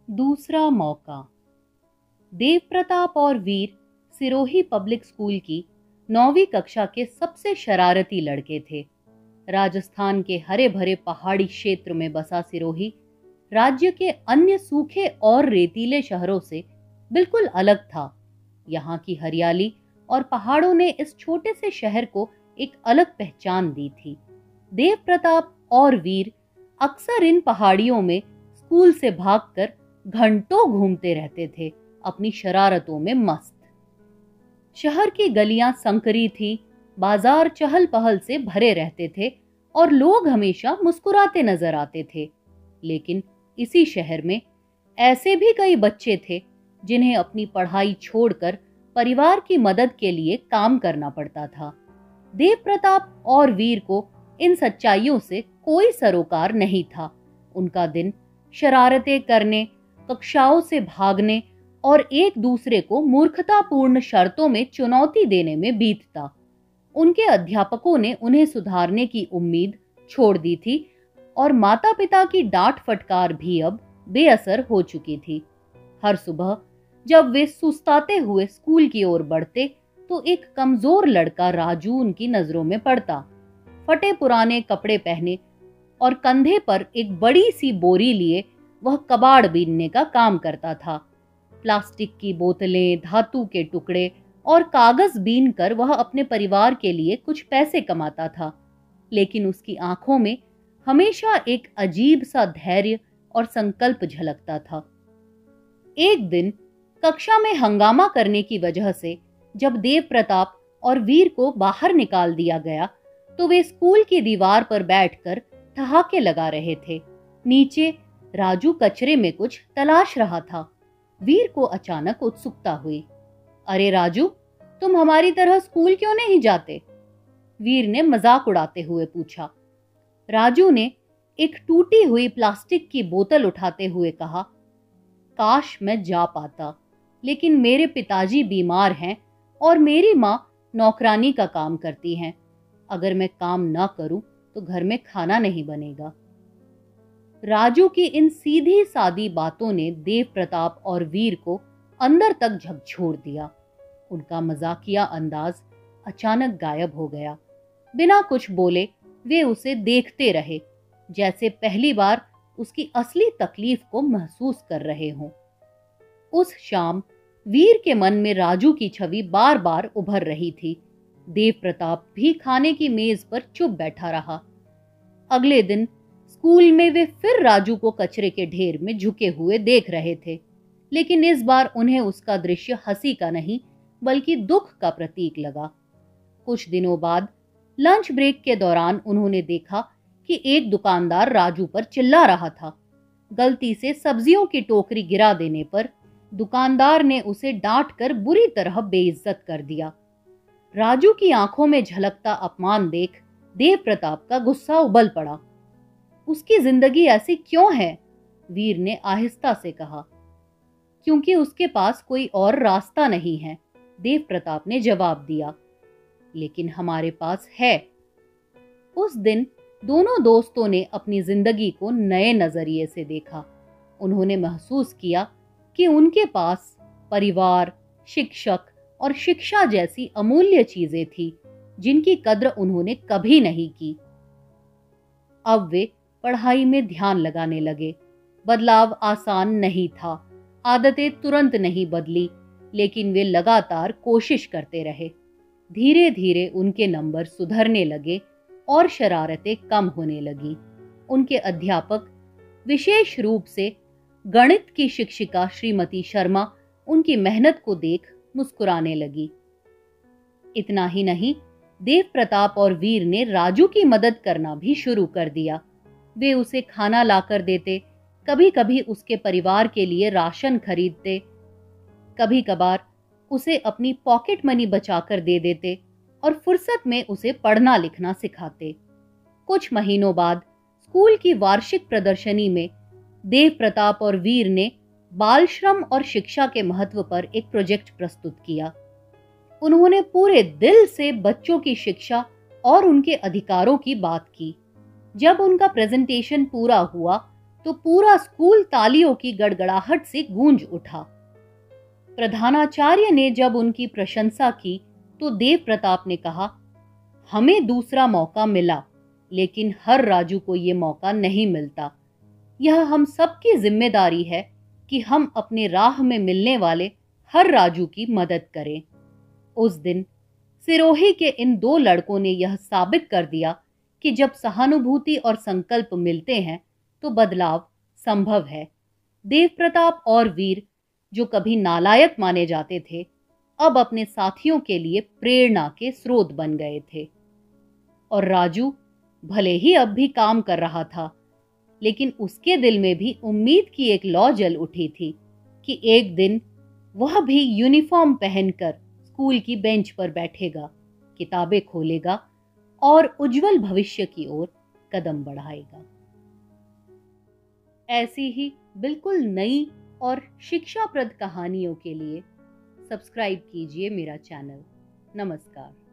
दूसरा मौका। देव प्रताप और वीर सिरोही पब्लिक स्कूल की 9वीं कक्षा के सबसे शरारती लड़के थे। राजस्थान के हरे भरे पहाड़ी क्षेत्र में बसा सिरोही राज्य के अन्य सूखे और रेतीले शहरों से बिल्कुल अलग था। यहाँ की हरियाली और पहाड़ों ने इस छोटे से शहर को एक अलग पहचान दी थी। देव प्रताप और वीर अक्सर इन पहाड़ियों में स्कूल से भागकर घंटों घूमते रहते थे, अपनी शरारतों में मस्त। शहर की गलियां संकरी थी, बाजार चहल पहल से भरे रहते थे और लोग हमेशा मुस्कुराते नजर आते थे। लेकिन इसी शहर में ऐसे भी कई बच्चे थे जिन्हें अपनी पढ़ाई छोड़कर परिवार की मदद के लिए काम करना पड़ता था। देव प्रताप और वीर को इन सच्चाइयों से कोई सरोकार नहीं था। उनका दिन शरारतें करने, कक्षाओं से भागने और एक दूसरे को मूर्खतापूर्ण शर्तों में चुनौती देने में बीतता। उनके अध्यापकों ने उन्हें सुधारने की उम्मीद छोड़ दी थी और माता पिता की डांट फटकार भी अब बेअसर हो चुकी थी। हर सुबह जब वे सुस्ताते हुए स्कूल की ओर बढ़ते तो एक कमजोर लड़का राजू उनकी नजरों में पड़ता। फटे पुराने कपड़े पहने और कंधे पर एक बड़ी सी बोरी लिए वह कबाड़ बीनने का काम करता था। प्लास्टिक की बोतलें, धातु के टुकड़े और कागज बीन कर वह अपने परिवार के लिए कुछ पैसे कमाता था। लेकिन उसकी आंखों में हमेशा एक अजीब सा धैर्य और संकल्प झलकता था। एक दिन कक्षा में हंगामा करने की वजह से जब देव प्रताप और वीर को बाहर निकाल दिया गया तो वे स्कूल की दीवार पर बैठकर ठहाके लगा रहे थे। नीचे राजू कचरे में कुछ तलाश रहा था। वीर को अचानक उत्सुकता हुई। अरे राजू, तुम हमारी तरह स्कूल क्यों नहीं जाते? वीर ने मजाक उड़ाते हुए पूछा। राजू ने एक टूटी हुई प्लास्टिक की बोतल उठाते हुए कहा, काश मैं जा पाता, लेकिन मेरे पिताजी बीमार हैं और मेरी माँ नौकरानी का काम करती हैं। अगर मैं काम ना करूं तो घर में खाना नहीं बनेगा। राजू की इन सीधी सादी बातों ने देव प्रताप और वीर को अंदर तक झकझोर दिया। उनका मजाकिया अंदाज अचानक गायब हो गया। बिना कुछ बोले वे उसे देखते रहे, जैसे पहली बार उसकी असली तकलीफ को महसूस कर रहे हों। उस शाम वीर के मन में राजू की छवि बार बार उभर रही थी। देव प्रताप भी खाने की मेज पर चुप बैठा रहा। अगले दिन स्कूल में वे फिर राजू को कचरे के ढेर में झुके हुए देख रहे थे, लेकिन इस बार उन्हें उसका दृश्य हंसी का नहीं बल्कि दुख का प्रतीक लगा। कुछ दिनों बाद लंच ब्रेक के दौरान उन्होंने देखा कि एक दुकानदार राजू पर चिल्ला रहा था। गलती से सब्जियों की टोकरी गिरा देने पर दुकानदार ने उसे डांट कर बुरी तरह बेइज्जत कर दिया। राजू की आंखों में झलकता अपमान देख देव प्रताप का गुस्सा उबल पड़ा। उसकी जिंदगी ऐसी क्यों है? वीर ने आहिस्ता से कहा। क्योंकि उसके पास कोई और रास्ता नहीं है, देव प्रताप ने जवाब दिया। लेकिन हमारे पास है। उस दिन दोनों दोस्तों ने अपनी जिंदगी को नए नजरिए से देखा। उन्होंने महसूस किया कि उनके पास परिवार, शिक्षक और शिक्षा जैसी अमूल्य चीजें थी जिनकी कद्र उन्होंने कभी नहीं की। अब वे पढ़ाई में ध्यान लगाने लगे। बदलाव आसान नहीं था, आदतें तुरंत नहीं बदली, लेकिन वे लगातार कोशिश करते रहे। धीरे धीरे उनके नंबर सुधरने लगे और शरारतें कम होने लगी। उनके अध्यापक, विशेष रूप से गणित की शिक्षिका श्रीमती शर्मा, उनकी मेहनत को देख मुस्कुराने लगी। इतना ही नहीं, देव प्रताप और वीर ने राजू की मदद करना भी शुरू कर दिया। वे उसे खाना लाकर देते, कभी कभी उसके परिवार के लिए राशन खरीदते, कभी कभार उसे अपनी पॉकेट मनी बचाकर दे देते और फुर्सत में उसे पढ़ना लिखना सिखाते। कुछ महीनों बाद स्कूल की वार्षिक प्रदर्शनी में देव प्रताप और वीर ने बाल श्रम और शिक्षा के महत्व पर एक प्रोजेक्ट प्रस्तुत किया। उन्होंने पूरे दिल से बच्चों की शिक्षा और उनके अधिकारों की बात की। जब उनका प्रेजेंटेशन पूरा हुआ तो पूरा स्कूल तालियों की गड़गड़ाहट से गूंज उठा। प्रधानाचार्य ने जब उनकी प्रशंसा की तो देव प्रताप ने कहा, हमें दूसरा मौका मिला, लेकिन हर राजू को ये मौका नहीं मिलता। यह हम सबकी जिम्मेदारी है कि हम अपने राह में मिलने वाले हर राजू की मदद करें। उस दिन सिरोही के इन दो लड़कों ने यह साबित कर दिया कि जब सहानुभूति और संकल्प मिलते हैं तो बदलाव संभव है। देव प्रताप और वीर, जो कभी नालायक माने जाते थे, अब अपने साथियों के लिए प्रेरणा के स्रोत बन गए थे। और राजू भले ही अब भी काम कर रहा था, लेकिन उसके दिल में भी उम्मीद की एक लौ जल उठी थी कि एक दिन वह भी यूनिफॉर्म पहनकर स्कूल की बेंच पर बैठेगा, किताबें खोलेगा और उज्जवल भविष्य की ओर कदम बढ़ाएगा। ऐसी ही बिल्कुल नई और शिक्षाप्रद कहानियों के लिए सब्सक्राइब कीजिए मेरा चैनल। नमस्कार।